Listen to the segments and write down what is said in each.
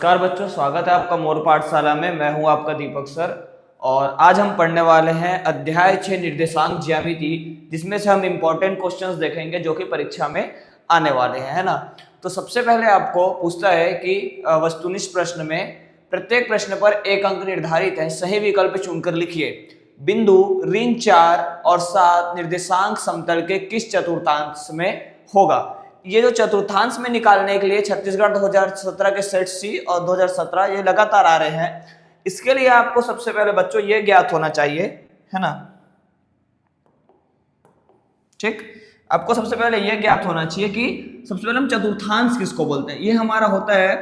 नमस्कार बच्चों, स्वागत है आपका मोर पाठशाला में। मैं हूं आपका दीपक सर और आज हम पढ़ने वाले हैं अध्याय 6 निर्देशांक ज्यामिति, जिसमें से हम इंपॉर्टेंट क्वेश्चंस देखेंगे जो कि परीक्षा में आने वाले हैं, है ना। तो सबसे पहले आपको पूछता है कि वस्तुनिष्ठ प्रश्न में प्रत्येक प्रश्न पर एक अंक निर्धारित है, सही विकल्प चुनकर लिखिए। बिंदु ऋण 4 और 7 निर्देशांक समतल के किस चतुर्थांश में होगा। ये जो चतुर्थांश में निकालने के लिए छत्तीसगढ़ 2017 के सेट सी और 2017 ये लगातार आ रहे हैं। इसके लिए आपको सबसे पहले बच्चों ये ज्ञात होना चाहिए, है ना। ठीक, आपको सबसे पहले ये ज्ञात होना चाहिए कि सबसे पहले हम चतुर्थांश किसको बोलते हैं। ये हमारा होता है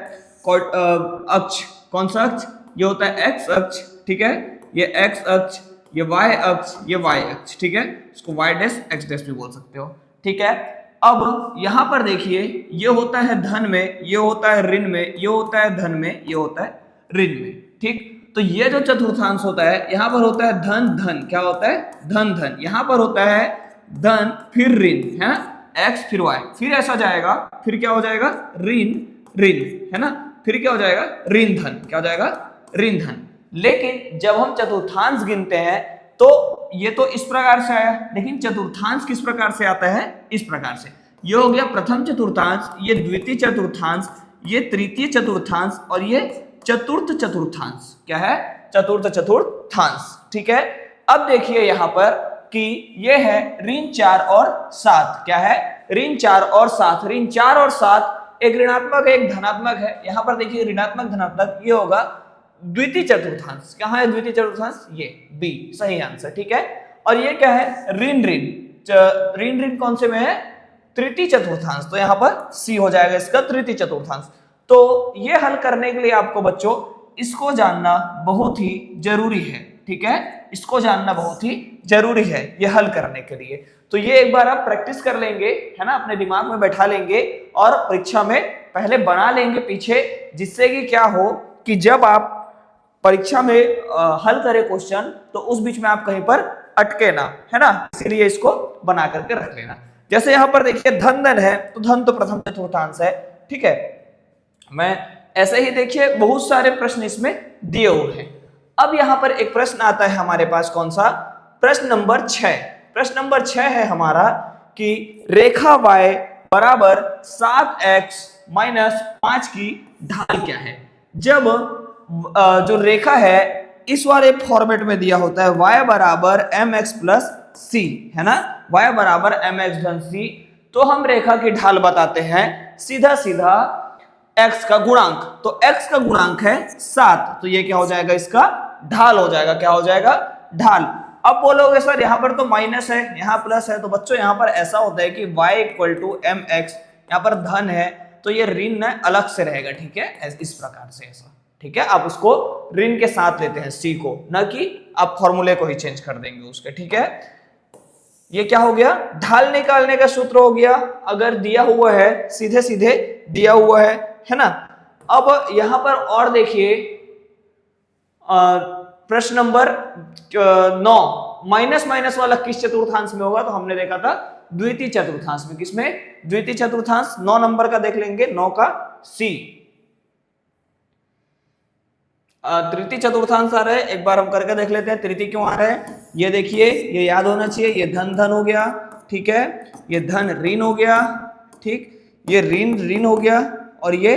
अक्ष। कौन सा अक्ष? ये होता है एक्स अक्ष, ठीक है। ये एक्स अक्ष, ये वाई अक्ष, ये वाई अक्ष, ठीक है। इसको वाई डैश एक्स डैश भी बोल सकते हो, ठीक है। अब यहां पर देखिए, ये होता है धन में, ये होता है ऋण में, ये होता है धन में, ये होता है ऋण में, ठीक। तो ये जो चतुर्थांश होता है, यहां पर होता है धन धन, क्या होता है? धन धन। यहां पर होता है धन फिर ऋण, है ना, एक्स फिर वाई, फिर ऐसा जाएगा, फिर क्या हो जाएगा? ऋण ऋण, है ना। फिर क्या हो जाएगा? ऋण धन, क्या हो जाएगा? ऋण धन। लेकिन जब हम चतुर्थांश गिनते हैं तो ये तो इस प्रकार से आया, लेकिन चतुर्थांश किस प्रकार से आता है? इस प्रकार से। ये हो गया प्रथम चतुर्थांश, ये द्वितीय चतुर्थांश, ये तृतीय चतुर्थांश और ये चतुर्थ चतुर्थांश। क्या है? चतुर्थ चतुर्थांश, ठीक है। अब देखिए यहां पर कि ये है ऋण 4 और 7। क्या है? ऋण 4 और 7। ऋण 4 और 7 एक ऋणात्मक है, एक धनात्मक है। यहां पर देखिए ऋणात्मक धनात्मक, ये होगा द्वितीय चतुर्थांश। कहां है द्वितीय चतुर्थांश? ये बी, सही आंसर, ठीक है। और ये क्या है? ऋण ऋण। ऋण ऋण कौन से में है? तृतीय चतुर्थांश। तो यहां पर सी हो जाएगा इसका तृतीय चतुर्थांश। तो ये हल करने के लिए आपको बच्चों इसको जानना बहुत ही जरूरी है, ठीक है। इसको जानना बहुत ही जरूरी है ये हल करने के लिए। तो ये एक बार आप प्रैक्टिस कर लेंगे, है ना, अपने दिमाग में बैठा लेंगे और परीक्षा में पहले बना लेंगे पीछे, जिससे कि क्या हो कि जब आप परीक्षा में हल करें क्वेश्चन तो उस बीच में आप कहीं पर अटके ना, है ना। इसीलिए इसको बना करके रख लेना। जैसे यहां पर देखिए धन धन है, तो धन तो प्रथम चतुर्थांश है, ठीक है। मैं ऐसे ही देखिए बहुत सारे प्रश्न इसमें दिए हुए हैं। अब यहां पर एक प्रश्न आता है हमारे पास, कौन सा? प्रश्न नंबर 6। प्रश्न नंबर 6 है हमारा कि रेखा y बराबर 7x माइनस 5 की ढाल क्या है। जब जो रेखा है इस वाले फॉर्मेट में दिया होता है y बराबर mx प्लस c, है ना, y बराबर mx धन c, तो हम रेखा की ढाल बताते हैं सीधा सीधा x का गुणांक। तो x का गुणांक है 7, तो ये क्या हो जाएगा? इसका ढाल हो जाएगा। क्या हो जाएगा? ढाल। अब बोलोगे सर यहाँ पर तो माइनस है, यहाँ प्लस है। तो बच्चों यहाँ पर ऐसा होता है कि y इक्वल टू mx, यहाँ पर धन है तो ये ऋण न अलग से रहेगा, ठीक है, इस प्रकार से ऐसा, ठीक है। आप उसको ऋण के साथ लेते हैं c को, न कि आप फॉर्मूले को ही चेंज कर देंगे उसके, ठीक है। ये क्या हो गया? ढाल निकालने का सूत्र हो गया। अगर दिया हुआ है सीधे सीधे दिया हुआ है ना। अब यहां पर और देखिए प्रश्न नंबर 9, माइनस माइनस वाला किस चतुर्थांश में होगा? तो हमने देखा था द्वितीय चतुर्थांश में। किसमें? द्वितीय चतुर्थांश। 9 नंबर का देख लेंगे, 9 का सी। तृतीय चतुर्थांश आ रहा है, एक बार हम करके देख लेते हैं तृतीय क्यों आ रहा है। ये देखिए, ये याद होना चाहिए, ये धन धन हो गया, ठीक है, ये धन ऋण हो गया, ठीक, ये ऋण ऋण हो गया और ये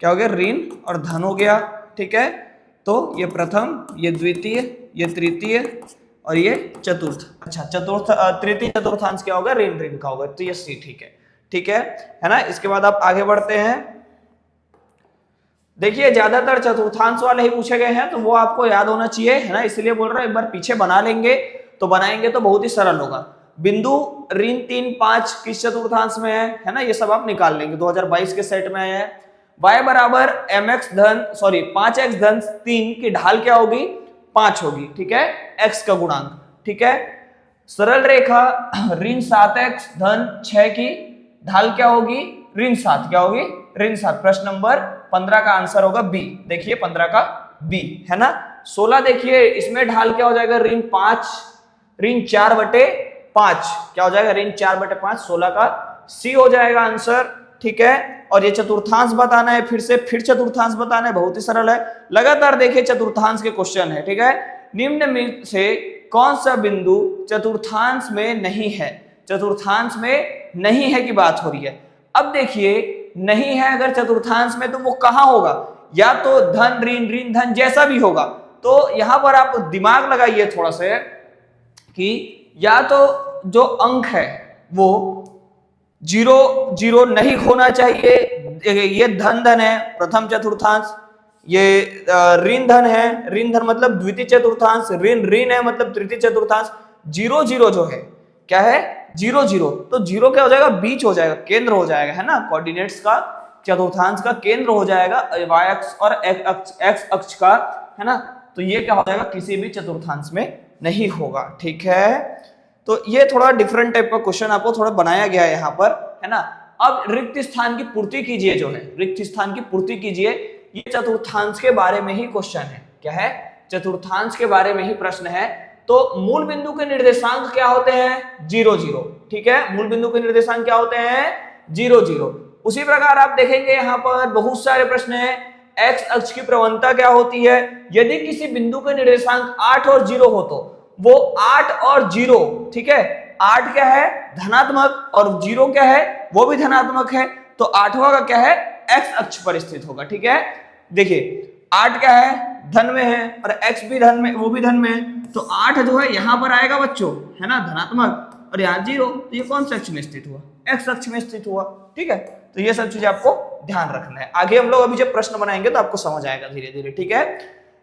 क्या हो गया? ऋण और धन हो गया, ठीक है। तो ये प्रथम, ये द्वितीय, ये तृतीय और ये चतुर्थ। अच्छा, चतुर्थ तृतीय चतुर्थांश क्या होगा? ऋण ऋण का होगा, तो ये सी, ठीक है, ठीक है ना। इसके बाद आप आगे बढ़ते हैं। देखिए ज्यादातर चतुर्थांश वाले ही पूछे गए हैं, तो वो आपको याद होना चाहिए, है ना, इसलिए बोल रहा हूं एक बार पीछे बना लेंगे तो बनाएंगे तो बहुत ही सरल होगा। बिंदु ऋण 3 5 किस चतुर्थांश में है ना, ये सब आप निकाल लेंगे, 2022 के सेट में आया है। y बराबर mx धन 5x धन 3 की ढाल क्या होगी? 5 होगी, ठीक है, x का गुणांक, ठीक है। सरल रेखा ऋण 7x धन 6 की ढाल क्या होगी? ऋण 7, क्या होगी? ऋण 7। प्रश्न नंबर 15 का आंसर होगा बी। देखिए 15 का बी, है ना। 16 देखिए, इसमें ढाल क्या हो जाएगा? ऋण 5, ऋण 4/5, क्या हो जाएगा? ऋण 4/5। 16 का सी हो जाएगा आंसर, ठीक है। और ये चतुर्थांश बताना है, फिर चतुर्थांश बताना है, बहुत ही सरल है। लगातार देखिए चतुर्थांश के क्वेश्चन है, ठीक है। निम्न में से कौन सा बिंदु चतुर्थांश में नहीं है? चतुर्थांश में नहीं है की बात हो रही है। अब देखिए नहीं है अगर चतुर्थांश में, तो वो कहां होगा? या तो धन ऋण ऋण धन जैसा भी होगा। तो यहां पर आप दिमाग लगाइए थोड़ा सा कि या तो जो अंक है वो 0 0 नहीं होना चाहिए। ये धन धन है प्रथम चतुर्थांश, ये ऋण धन है, ऋण धन मतलब द्वितीय चतुर्थांश, ऋण ऋण है मतलब तृतीय चतुर्थांश। 0 0 जो है क्या है? 0 0। तो 0 क्या हो जाएगा? बीच हो जाएगा, केंद्र हो जाएगा, है ना। कोऑर्डिनेट्स का चतुर्थांश का केंद्र हो जाएगा y अक्ष और x अक्ष का, है ना। तो ये क्या हो जाएगा? किसी भी चतुर्थांश में नहीं होगा, ठीक है। तो ये थोड़ा डिफरेंट टाइप का क्वेश्चन आपको थोड़ा बनाया गया है यहाँ पर, है ना। अब रिक्त स्थान की पूर्ति कीजिए, जो है रिक्त स्थान की पूर्ति कीजिए। ये चतुर्थांश के बारे में ही क्वेश्चन है। क्या है? चतुर्थांश के बारे में ही प्रश्न है। तो मूल बिंदु के निर्देशांक क्या होते हैं? 0 0, ठीक है। मूल बिंदु के निर्देशांक क्या होते हैं? 0 0। उसी प्रकार आप देखेंगे यहाँ पर बहुत सारे प्रश्न हैं। एक्स अक्ष की प्रवणता क्या होती है? यदि किसी बिंदु के निर्देशांक 8 और 0 हो तो वो 8 और 0, ठीक है। 8 क्या है? धनात्मक, और 0 क्या है? वो भी धनात्मक है। तो 8वां का क्या है? एक्स अक्ष पर स्थित होगा, ठीक है। देखिए 8 क्या है? धन में है, और एक्स भी धन में, वो भी धन में है। तो 8 जो है यहां पर आएगा बच्चों, है ना, धनात्मक, और यहाँ 0। तो ये कौन से अक्ष में स्थित हुआ? एक्स अक्ष में स्थित हुआ, ठीक है। तो ये सब चीजें आपको ध्यान रखना है। आगे हम लोग अभी जब प्रश्न बनाएंगे तो आपको समझ आएगा धीरे धीरे, ठीक है।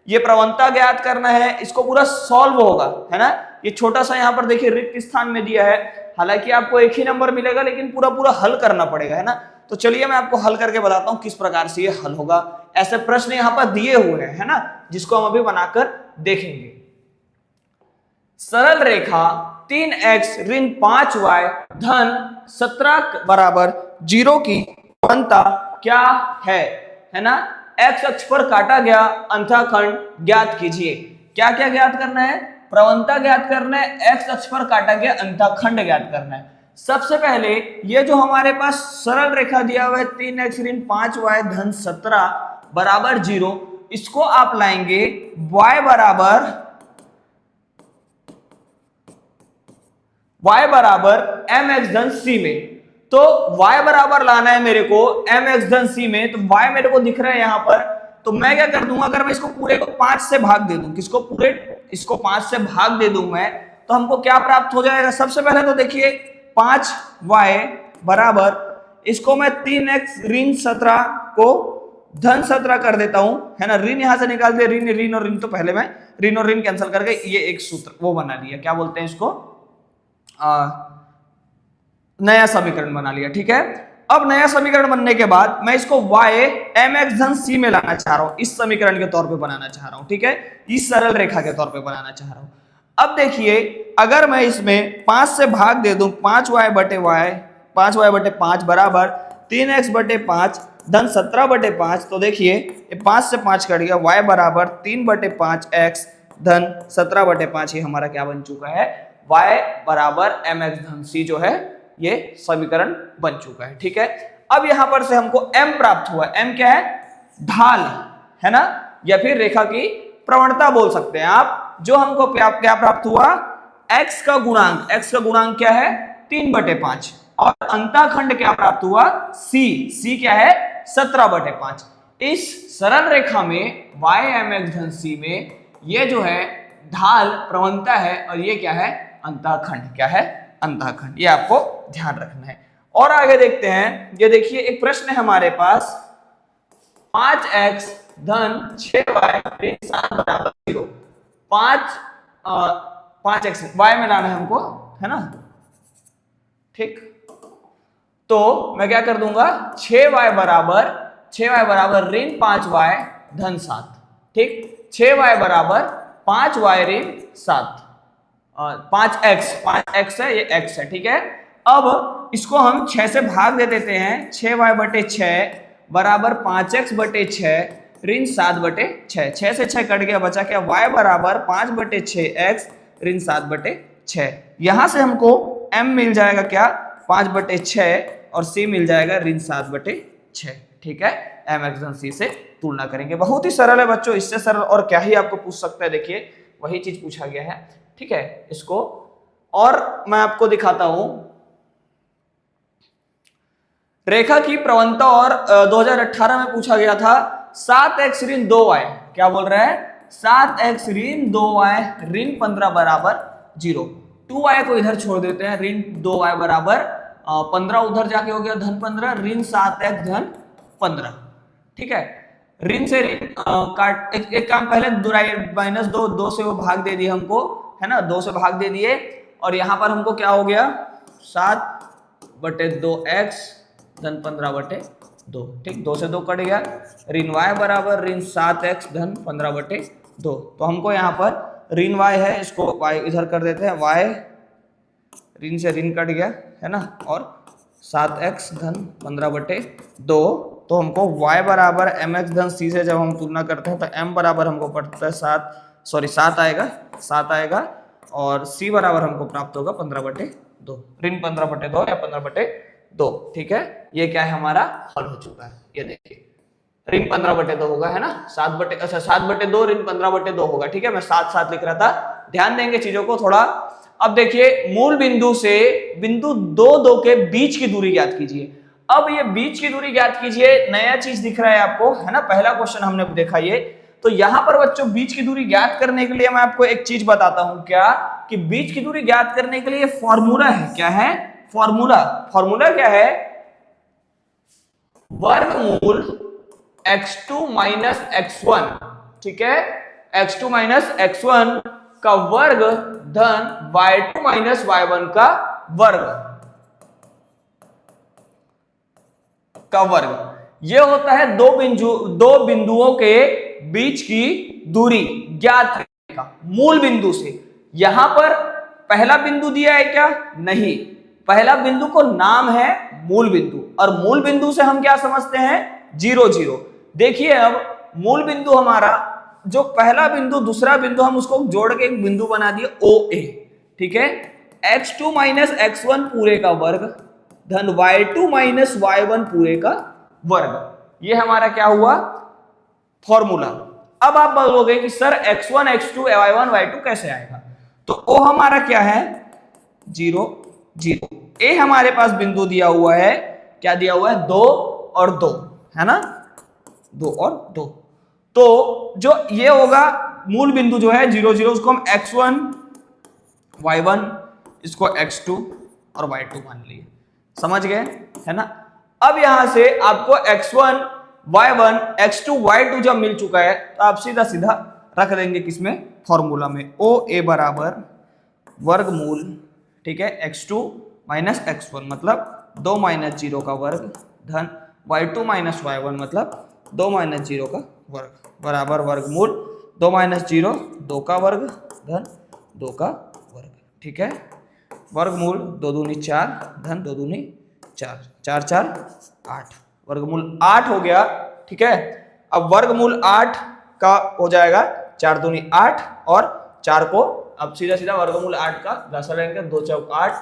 ये प्रवणता ज्ञात करना है, इसको पूरा सॉल्व होगा, है ना। ये छोटा सा यहाँ पर देखिए रिक्त स्थान में दिया है। हालांकि आपको एक ही नंबर मिलेगा, लेकिन पूरा पूरा हल करना पड़ेगा, है ना। तो चलिए मैं आपको हल करके बताता हूं किस प्रकार से ये हल होगा। ऐसे प्रश्न यहाँ पर दिए हुए हैं, है ना, जिसको हम अभी बनाकर देखेंगे। सरल रेखा 3x ऋण 5y धन 17 बराबर 0 की प्रवणता क्या है ना। x अक्ष पर काटा गया अंतःखंड ज्ञात कीजिए। क्या क्या ज्ञात करना है? प्रवणता ज्ञात करना है, x अक्ष पर काटा गया अंतःखंड ज्ञात करना है। सबसे पहले ये जो हमारे पास सरल रेखा दिया हुआ है 3x ऋण 5y धन 17 बराबर 0, इसको आप लाएंगे y बराबर mx धन c में। तो y बराबर लाना है मेरे को mx धन c में। तो y मेरे को दिख रहा है यहाँ पर। तो मैं क्या कर दूंगा? अगर मैं इसको पूरे को 5 से भाग दे दूं, किसको? पूरे इसको 5 से भाग दे दूं मैं, तो हमको क्या प्राप्त हो जाएगा? सबसे पहले तो देखिए 5y बराबर, इसको मैं 3x ऋण 17 को धन 17 कर देता हूं, है ना। ऋण यहां से निकाल दिया, ऋण ऋण और ऋण, तो पहले मैं ऋण और ऋण कैंसिल करके ये एक सूत्र वो बना लिया, क्या बोलते हैं इसको, नया समीकरण बना लिया, ठीक है। अब नया समीकरण बनने के बाद मैं इसको y mx धन c में लाना चाह रहा हूं, इस समीकरण के तौर पे बनाना चाह रहा हूं, ठीक है, इस सरल रेखा के तौर पे बनाना चाह रहा हूं। अब देखिए अगर मैं इसमें 5 से भाग दे दूं, 5y बटे 5 बराबर 3x बटे 5 धन 17 बटे 5, तो देखिए ये 5 से 5 कट गया, y बराबर 3 बटे 5 x धन 17 बटे 5, ये हमारा क्या बन चुका है? y बराबर mx धन c जो है ये समीकरण बन चुका है, ठीक है। अब यहां पर से हमको m प्राप्त हुआ। m क्या है? ढाल, है ना, या फिर रेखा की प्रवणता बोल सकते हैं आप। जो हमको क्या प्राप्त हुआ? x का गुणांक क्या है? 3 बटे 5। और अंतःखंड क्या प्राप्त हुआ? c क्या है? 17 बटे 5। इस सरल रेखा में y mx धन c में ये जो है ढाल प्रवणता है, और ये क्या है? अंतःखंड। क्या है? अंतःखंड। ये आपको ध्यान रखना है। और आगे देखते हैं, ये देखिए एक प्रश्न है हमारे पास, 5x धन 6y ऋण 7 बराबर 0। 5x y में लाना है हमको, है ना, ठीक। तो मैं क्या कर दूंगा? 6y बराबर ऋण 5y धन 7, ठीक। 6y बराबर 5y ऋण 7, 5x है, ये x है, ठीक है। अब इसको हम 6 से भाग दे देते हैं। 6y बटे 6 बराबर 5x बटे 6 ऋण 7 बटे 6। 6 से 6 कट गया, बचा क्या? y बराबर 5 बटे 6x ऋण 7 बटे 6। यहां से हमको m मिल जाएगा क्या? 5 बटे 6, और c मिल जाएगा ऋण 7 बटे 6। ठीक है, mx धन c से तुलना करेंगे। बहुत ही सरल है बच्चों, इससे सरल और क्या ही आपको पूछ सकता है। देखिए वही चीज पूछा गया है। ठीक है, इसको और मैं आपको दिखाता हूं। रेखा की प्रवणता और 2018 में पूछा गया था 7x ऋण 2y, क्या बोल रहा है 7x ऋण 2y ऋण 15 बराबर 0। 2y को इधर छोड़ देते हैं, ऋण 2y बराबर 15 उधर जाके हो गया धन 15, ऋण 7x धन 15। ठीक है, ऋण से ऋण काट एक काम पहले -2, 2 से वो भाग दे दिए हमको, है ना, 2 से भाग दे दिए और यहां पर हमको क्या हो गया 7/2x धन 15/2। ठीक, 2 से 2 कट गया, ऋण y बराबर ऋण 7x धन 15/2। तो हमको यहाँ पर ऋण y है, इसको y इधर कर देते हैं, y ऋण से ऋण कट गया, है ना, और 7x धन 15/2। तो हमको y बराबर mx धन c से जब हम तुलना करते हैं तो m बराबर हमको पड़ता है 7 आएगा और c बराबर हमको प्राप्त होगा 15/2, ऋण 15/2 या 15/2। ठीक है, ये क्या है हमारा हल हो चुका है। ये देखिए ऋण 15/2 होगा, है ना, 7/2 ऋण 15/2 होगा। ठीक है, मैं 7 लिख रहा था, ध्यान देंगे चीजों को थोड़ा। अब देखिए मूल बिंदु से बिंदु 2 के बीच की दूरी ज्ञात कीजिए। अब ये बीच की दूरी ज्ञात कीजिए, नया चीज दिख रहा है आपको, है ना, पहला क्वेश्चन हमने देखा ये। तो यहां पर बच्चों बीच की दूरी ज्ञात करने के लिए मैं आपको एक चीज बताता हूं, क्या कि बीच की दूरी ज्ञात करने के लिए फॉर्मूला है। क्या है फॉर्मूला क्या है, वर्गमूल x2 माइनस x1। ठीक है, x2 माइनस x1 का वर्ग धन y2 माइनस y1 का वर्ग। यह होता है दो बिंदुओं के बीच की दूरी ज्ञात करने का मूल बिंदु से। यहां पर पहला बिंदु दिया है क्या, नहीं, पहला बिंदु को नाम है मूल बिंदु, और मूल बिंदु से हम क्या समझते हैं 0 0। देखिए अब मूल बिंदु हमारा जो पहला बिंदु दूसरा बिंदु हम उसको जोड़ के एक बिंदु बना दिए OA। ठीक है, x2 माइनस x1 पूरे का वर्ग धन y2 माइनस y1 पूरे का वर्ग, ये हमारा क्या हुआ फॉर्मूला। अब आप बोलोगे कि sir x1 x2 y1 y2 कैसे आएगा, तो O हमारा क्या है 0 0, A हमारे पास बिंदु दिया हुआ है, क्या दिया हुआ है 2 और 2, है ना, 2 और 2। तो जो ये होगा मूल बिंदु जो है 0 0, उसको हम x1 y1 इसको x2 और y2 मान लिए, समझ गए, है ना। अब यहां से आपको x1 y1 x2 y2 जब मिल चुका है तो आप सीधा सीधा रख देंगे किसमें फॉर्मूला में, OA बराबर वर्गमूल, ठीक है, x2 माइनस x1 मतलब 2 माइनस 0 का वर्ग धन y2 माइनस y1 मतलब 2 माइनस 0 का वर्ग बराबर वर्गमूल 2 माइनस 0 2 का वर्ग धन 2 का वर्ग। ठीक है, वर्गमूल 2 दूनी 4 धन 2 दूनी 4, 4 4 8, वर्गमूल 8 हो गया। ठीक है, अब वर्गमूल 8 का हो जाएगा 4 दूनी 8 और 4 को अब सीधा सीधा वर्गमूल 8 का दशा लेंगे, 2 चौक 8,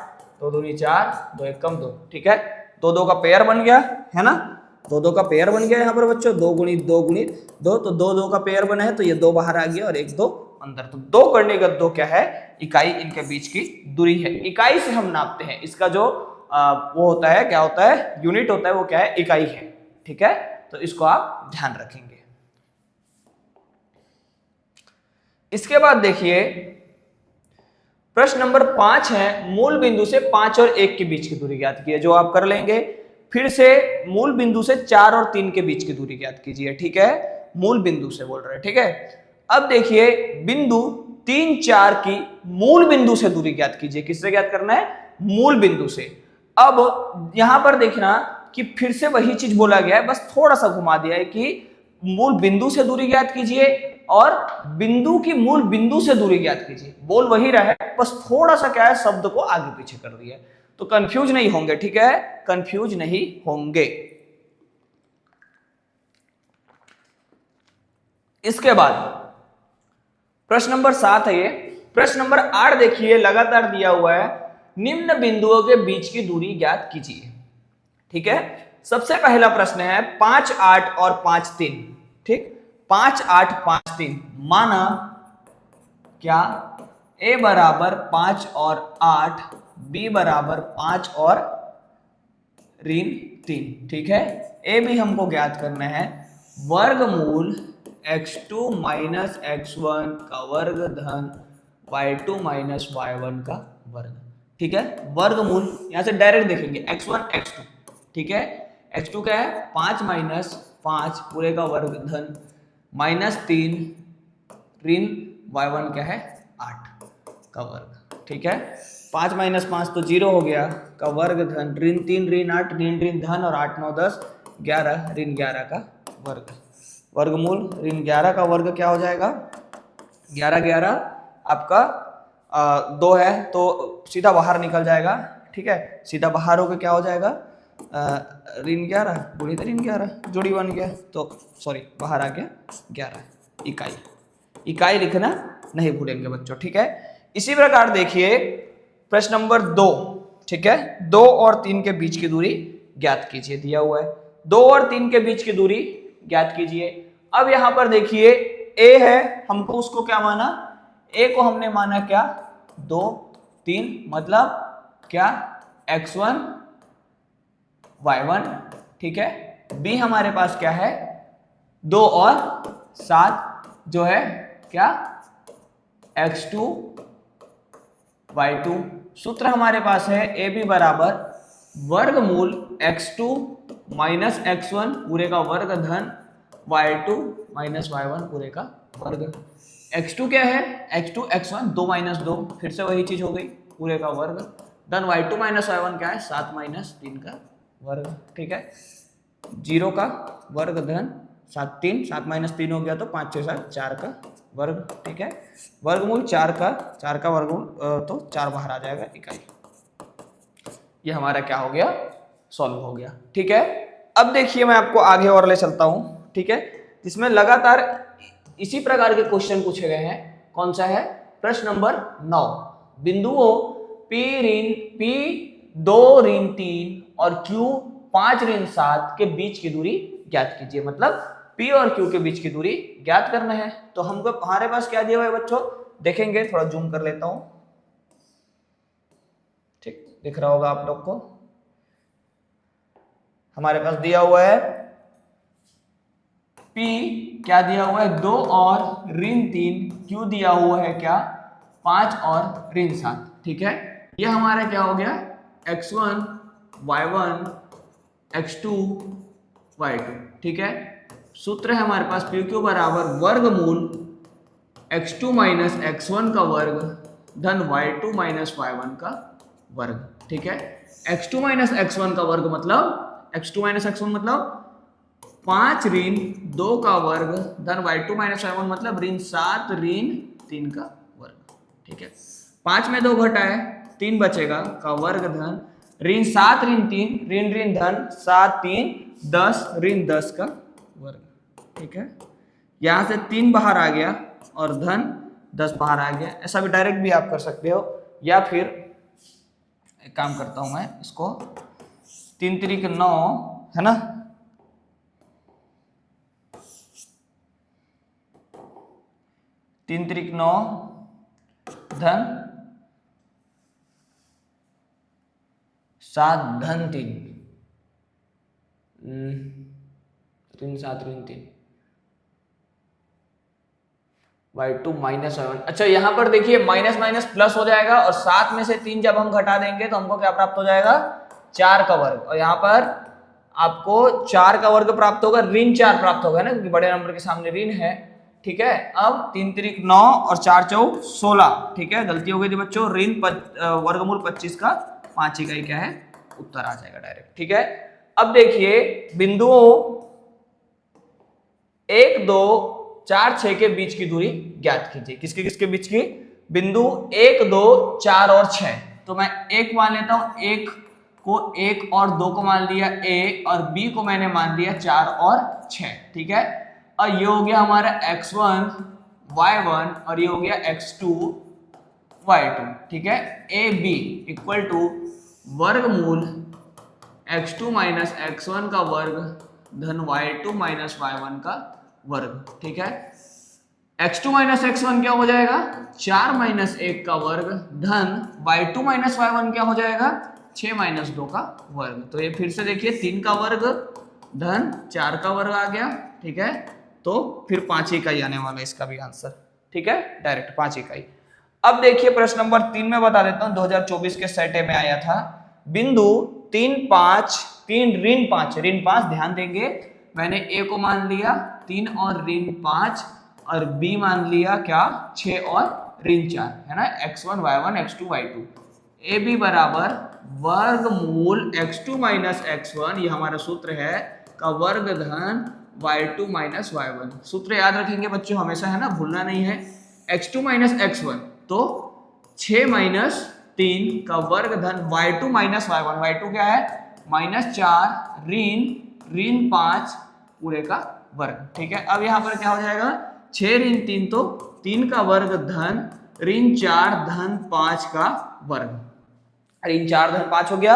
2 दूनी 4, 2 एक कम 2। ठीक है, 2 2 का पेयर बन गया, है ना, 2 2 का पेयर बन गया यहाँ पर बच्चों, 2 गुणित 2 गुणित 2, तो 2 2 का पेयर बना है तो ये 2 बाहर आ गया और 1 2 अंदर। तो 2 करने का 2 क्या है इकाई, इनके बीच की दूरी है, इकाई से हम नापते हैं। इसका जो वो होता है, क्या होता है यूनिट होता है, वो क्या है इकाई है। ठीक है, तो इसको आप ध्यान रखेंगे। इसके बाद देखिए प्रश्न नंबर 5 है, मूल बिंदु से 5 और 1 के बीच की दूरी ज्ञात कीजिए, जो आप कर लेंगे। फिर से मूल बिंदु से 4 और 3 के बीच की दूरी ज्ञात कीजिए। ठीक है, मूल बिंदु से बोल रहे हैं। ठीक है, अब देखिए बिंदु 3 4 की मूल बिंदु से दूरी ज्ञात कीजिए। किससे ज्ञात करना है, मूल बिंदु से। अब यहां पर देखना कि फिर से वही चीज बोला गया है, बस थोड़ा सा घुमा दिया है कि मूल बिंदु से दूरी ज्ञात कीजिए और बिंदु की मूल बिंदु से दूरी ज्ञात कीजिए। बोल वही रहा है, बस थोड़ा सा क्या है शब्द को आगे पीछे कर दिया, तो कंफ्यूज नहीं होंगे। ठीक है, कंफ्यूज नहीं होंगे। इसके बाद प्रश्न नंबर 7 है ये। प्रश्न नंबर 8 देखिए, लगातार दिया हुआ है, निम्न बिंदुओं के बीच की दूरी ज्ञात कीजिए। ठीक है, सबसे पहला प्रश्न है 5 8 और 5 3, ठीक, 5 8 5 3, माना क्या a बराबर 5 और 8, b बराबर 5 और ऋण 3, ठीक है। a भी हमको ज्ञात करना है, वर्गमूल x2 माइनस x1 का वर्ग धन y2 माइनस y1 का वर्ग, ठीक है। वर्गमूल यहां से डायरेक्ट देखेंगे x1 x2, ठीक है। x2 क्या है 5 माइनस 5 पूरे का वर्ग धन -3 ऋण y1 क्या है 8 का वर्ग, ठीक है। 5 माइनस 5 तो 0 हो गया, का वर्ग धन ऋण 3 ऋण 8 ऋण ऋण धन और 8 9 10 11 ऋण 11 का वर्ग। वर्गमूल ऋण 11 का वर्ग क्या हो जाएगा, 11 11 आपका 2 है तो सीधा बाहर निकल जाएगा, ठीक है। सीधा बाहर होकर क्या हो जाएगा ऋण 11 गुणित ऋण 11, जोड़ी बन गया, तो सॉरी बाहर आ गया 11 इकाई। इकाई लिखना नहीं भूलेंगे बच्चों, ठीक है। इसी प्रकार देखिए प्रश्न नंबर 2, ठीक है। 2 और 3 के बीच की दूरी ज्ञात कीजिए, दिया हुआ है 2 और 3 के बीच की दूरी ज्ञात कीजिए। अब यहां पर देखिए a है, हमको उसको क्या माना, a को हमने माना क्या 2 3, मतलब क्या x1 y1, ठीक है। b हमारे पास क्या है 2 और 7 जो है क्या x2 y2। सूत्र हमारे पास है ए बी बराबर वर्गमूल x2 माइनस x1 पूरे का वर्ग धन y2 माइनस y1 पूरे का वर्ग। x2 क्या है x2 x1 2 माइनस 2, फिर से वही चीज हो गई पूरे का वर्ग धन y2 माइनस y1 क्या है 7 माइनस 3 का वर्ग, ठीक है। 0 का वर्ग धन 7 3 7 माइनस 3 हो गया तो 5 6 7 4 का वर्ग, ठीक है। वर्गमूल 4 का वर्गमूल तो 4 बाहर आ जाएगा इकाई। ये हमारा क्या हो गया सॉल्व हो गया, ठीक है। अब देखिए मैं आपको आगे और ले चलता हूं, ठीक है, जिसमें लगातार इसी प्रकार के क्वेश्चन पूछे गए हैं। कौन सा है प्रश्न नंबर 9, बिंदुओं P 2 ऋण 3 और Q 5 ऋण 7 के बीच की दूरी ज्ञात कीजिए। मतलब P और Q के बीच की दूरी ज्ञात करना है। तो हमको हमारे पास क्या दिया हुआ है बच्चों, देखेंगे, थोड़ा जूम कर लेता हूं, ठीक दिख रहा होगा आप लोग को। हमारे पास दिया हुआ है P क्या दिया हुआ है 2 और ऋण 3, Q दिया हुआ है क्या 5 और ऋण 7, ठीक है। यह हमारा क्या हो गया x1 y1 x2 y2, ठीक है। सूत्र है हमारे पास पी क्यू बराबर वर्गमूल x2 माइनस x1 का वर्ग धन y2 माइनस y1 का वर्ग, ठीक है। x2 माइनस x1 का वर्ग मतलब x2 माइनस x1 मतलब 5 ऋण 2 का वर्ग धन y2 माइनस y1 मतलब ऋण 7 ऋण 3 का वर्ग, ठीक है। 5 में 2 घटा है 3 बचेगा का वर्ग धन ऋण 7 ऋण 3 ऋण ऋण धन 7 3 10 ऋण 10 का वर्ग, ठीक है। यहां से 3 बाहर आ गया और धन 10 बाहर आ गया। ऐसा भी डायरेक्ट भी आप कर सकते हो, या फिर एक काम करता हूं मैं, इसको 3 3 9 है ना, 3 3 9 धन 7 धन 3 ऋण 7 ऋण 3 y2 माइनस y1। अच्छा यहाँ पर देखिए माइनस माइनस प्लस हो जाएगा और 7 में से 3 जब हम घटा देंगे तो हमको क्या प्राप्त हो जाएगा 4 का वर्ग, और यहाँ पर आपको 4 का वर्ग प्राप्त होगा, ऋण 4 प्राप्त होगा ना, क्योंकि बड़े नंबर के सामने ऋण है, ठीक है। अब 3 3 9 और 4 4 16, ठीक है, गलती हो गई थी बच्चों, ऋण वर्गमूल 25 का 5 इकाई क्या है उत्तर आ जाएगा डायरेक्ट, ठीक है। अब देखिए बिंदुओं 1 2 4 6 के बीच की दूरी ज्ञात कीजिए। किसके किसके बीच की, बिंदु 1 2 4 और 6। तो मैं एक मान लेता हूं, एक को 1 और 2 को मान लिया a और b को मैंने मान लिया 4 और 6, ठीक है। और ये हो गया हमारा x1 y1 और ये हो गया x2 y2, ठीक है। a b इक्वल टू वर्गमूल x2 माइनस x1 का वर्ग धन y2 माइनस y1 का वर्ग। ठीक है, x2 माइनस x1 क्या हो जाएगा 4 माइनस 1 का वर्ग धन y2 माइनस y1 क्या हो जाएगा 6 माइनस 2 का वर्ग। तो ये फिर से देखिए 3 का वर्ग धन 4 का वर्ग आ गया। ठीक है, तो फिर 5 इकाई आने वाला है इसका भी आंसर। ठीक है, डायरेक्ट 5 इकाई। अब देखिए प्रश्न नंबर 3 में बता देता हूं, 2024 के सेटे में आया था। बिंदु 3 5 3 ऋण 5 ध्यान देंगे, मैंने ए को मान लिया 3 और ऋण 5 और बी मान लिया क्या 6 और ऋण 4, है ना, x1 y1 x2 y2। A B बराबर वर्गमूल x2 माइनस x1, ये हमारा सूत्र है, का वर्ग धन y2 माइनस y1। सूत्र याद रखेंगे बच्चों हमेशा, है ना, भूलना नहीं है। x2 माइनस x1 तो 6 माइनस 3 का वर्ग धन y2 माइनस y1, y2 क्या है -4 ऋण 5 पूरे का वर्ग। ठीक है, अब यहाँ पर क्या हो जाएगा 6 ऋण 3 तो 3 का वर्ग धन ऋण 4 धन 5 का वर्ग, ऋण 4 धन 5 हो गया।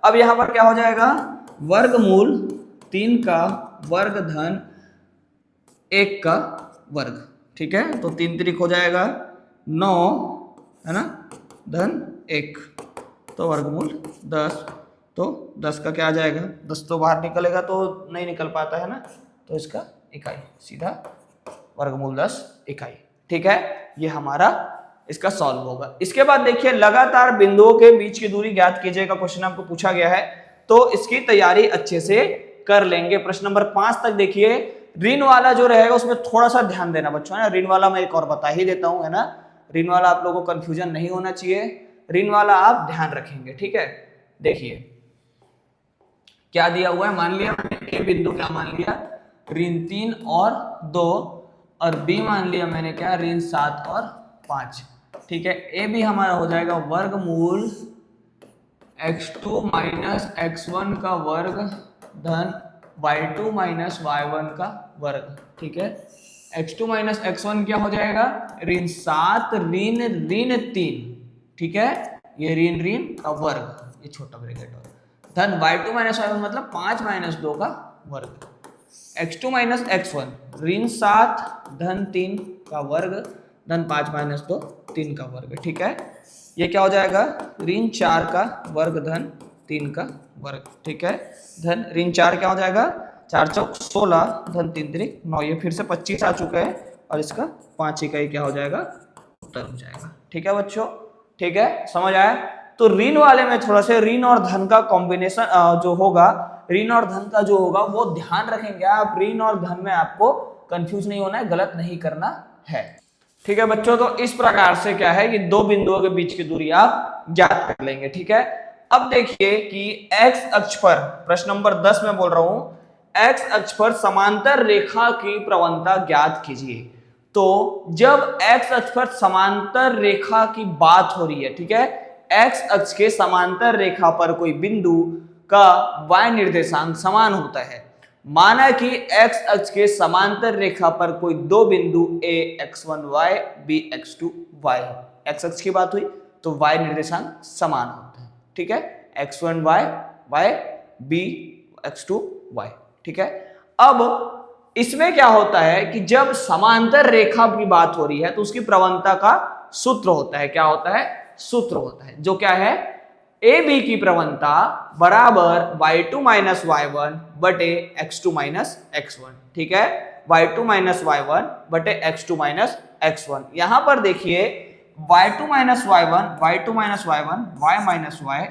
अब यहाँ पर क्या हो जाएगा वर्गमूल 3 का वर्ग धन 1 का वर्ग। ठीक है, तो 3 त्रिक हो जाएगा 9, है ना, धन 1, तो वर्गमूल 10। तो 10 का क्या आ जाएगा 10 तो बाहर निकलेगा तो नहीं निकल पाता है ना, तो इसका इकाई सीधा वर्गमूल 10 इकाई। ठीक है, ये हमारा इसका सॉल्व होगा। इसके बाद देखिए लगातार बिंदुओं के बीच की दूरी ज्ञात कीजिएगा, क्वेश्चन आपको पूछा गया है, तो इसकी तैयारी अच्छे से कर लेंगे। प्रश्न नंबर 5 तक देखिए, ऋण वाला जो रहेगा उसमें थोड़ा सा ध्यान देना बच्चों, है ना। ऋण वाला मैं एक और बता ही देता हूं, है ना, ऋण वाला आप लोगों को कंफ्यूजन नहीं होना चाहिए, ऋण वाला आप ध्यान रखेंगे। ठीक है, देखिए क्या दिया हुआ है, मान लिया मैंने ए बिंदु क्या मान लिया ऋण 3 और 2 और बी मान लिया मैंने क्या ऋण 7 और 5। ठीक है, ए भी हमारा हो जाएगा वर्गमूल x2 माइनस x1 का वर्ग धन y2 माइनस y1 का वर्ग। ठीक है, x2 माइनस x1 क्या हो जाएगा ऋण 7 ऋण 3। ठीक है, ये ऋण का वर्ग, ये छोटा ब्रैकेट और धन y2 माइनस y1 मतलब 5 माइनस 2 का वर्ग। x2 माइनस x1 ऋण 7 धन 3 का वर्ग धन 5 माइनस 2 3 का वर्ग। ठीक है, ये क्या हो जाएगा ऋण 4 का वर्ग धन 3 का वर्ग। ठीक है, धन ऋण 4 क्या हो जाएगा 4 चौक 16 धन 3 त्रिक 9, ये फिर से 25 आ चुका है और इसका 5 इकाई क्या हो जाएगा उत्तर हो जाएगा। ठीक है बच्चों, ठीक है, समझ आया। तो ऋण वाले में थोड़ा सा ऋण और धन का कॉम्बिनेशन जो होगा, ऋण और धन का जो होगा वो ध्यान रखेंगे आप, ऋण और धन में आपको कंफ्यूज नहीं होना है, गलत नहीं करना है। ठीक है बच्चों, तो इस प्रकार से क्या है कि दो बिंदुओं के बीच की दूरी आप ज्ञात कर लेंगे। ठीक है, अब देखिए कि x अक्ष पर, प्रश्न नंबर 10 में बोल रहा हूं, x अक्ष पर समांतर रेखा की प्रवणता ज्ञात कीजिए। तो जब x अक्ष पर समांतर रेखा की बात हो रही है, ठीक है, x अक्ष के समांतर रेखा पर कोई बिंदु का y निर्देशांक समान होता है। माना कि x अक्ष के समांतर रेखा पर कोई दो बिंदु a x1y b x2y है। x अक्ष की बात हुई तो y निर्देशांक समान होता है। ठीक है, x1y y b x2y। ठीक है, अब इसमें क्या होता है कि जब समांतर रेखा की बात हो रही है तो उसकी प्रवणता का सूत्र होता है, क्या होता है सूत्र होता है, जो क्या है ए बी की प्रवणता बराबर y2 माइनस y1 बटे x2 माइनस x1। ठीक है, y2 माइनस y1 बटे x2 माइनस x1। यहां पर देखिए y2 minus y1 y2 minus y1 y minus y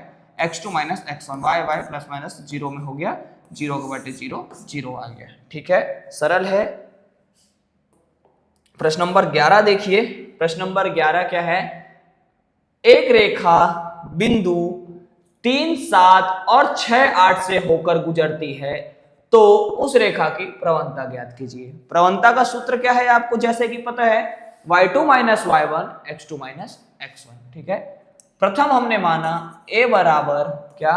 x2 minus x1 y y plus minus 0 में हो गया, 0 के बटे 0 0 आ गया। ठीक है, सरल है। प्रश्न नंबर 11 देखिए, प्रश्न नंबर 11 क्या है, एक रेखा बिंदु 3 7 और 6 8 से होकर गुजरती है, तो उस रेखा की प्रवणता ज्ञात कीजिए। प्रवणता का सूत्र क्या है आपको जैसे कि पता है, y2 minus y1 x2 minus x1। ठीक है, प्रथम हमने माना a बराबर क्या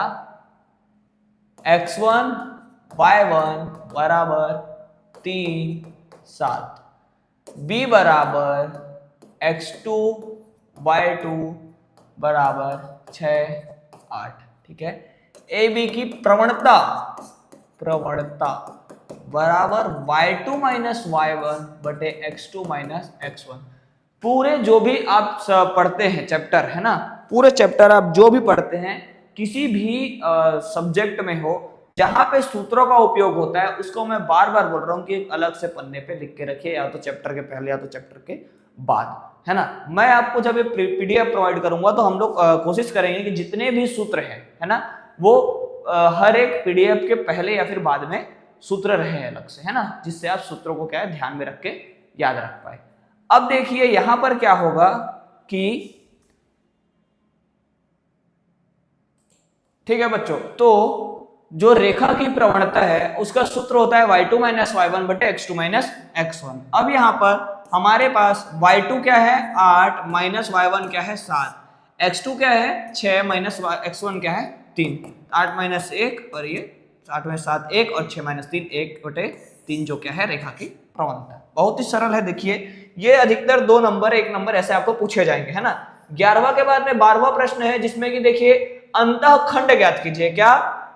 x1 y1 बराबर 3 7, b बराबर x2 y2 बराबर 6 8। ठीक है, ए बी की प्रवणता बराबर y2 माइनस y1 बटे x2 माइनस x1। पूरे जो भी आप पढ़ते हैं चैप्टर है ना, पूरे चैप्टर आप जो भी पढ़ते हैं किसी भी सब्जेक्ट में हो, जहां पे सूत्रों का उपयोग होता है उसको मैं बार बार बोल रहा हूं कि अलग से पन्ने पे लिख के रखिए, या तो चैप्टर के पहले या तो चैप्टर के बाद, है ना। मैं आपको जब ये पीडीएफ प्रोवाइड करूंगा तो हम लोग कोशिश करेंगे कि जितने भी सूत्र हैं, है ना, वो हर एक पीडीएफ के पहले या फिर बाद में सूत्र रहे अलग से, है ना, जिससे आप सूत्रों को क्या है ध्यान में रख के याद रख पाए। अब देखिए यहां पर क्या होगा कि ठीक है बच्चों, तो जो रेखा की प्रवणता है उसका सूत्र होता है y2 माइनस y1 बटे x2 माइनस x1। अब यहां पर हमारे पास y2 क्या है 8 माइनस y1 क्या है 7, x2 क्या है 6 माइनस x1 क्या है 3, 8 माइनस 1 और ये 8 में 7 1 और 6 माइनस 3 1 बटे 3 जो क्या है रेखा की प्रवणता। बहुत ही सरल है। देखिए ये अधिकतर 2 नंबर 1 नंबर ऐसे आपको पूछे जाएंगे, है ना। 11वां के बाद में 12वां प्रश्न है जिसमें कि देखिए अंतःखंड ज्ञात कीजिए। क्या?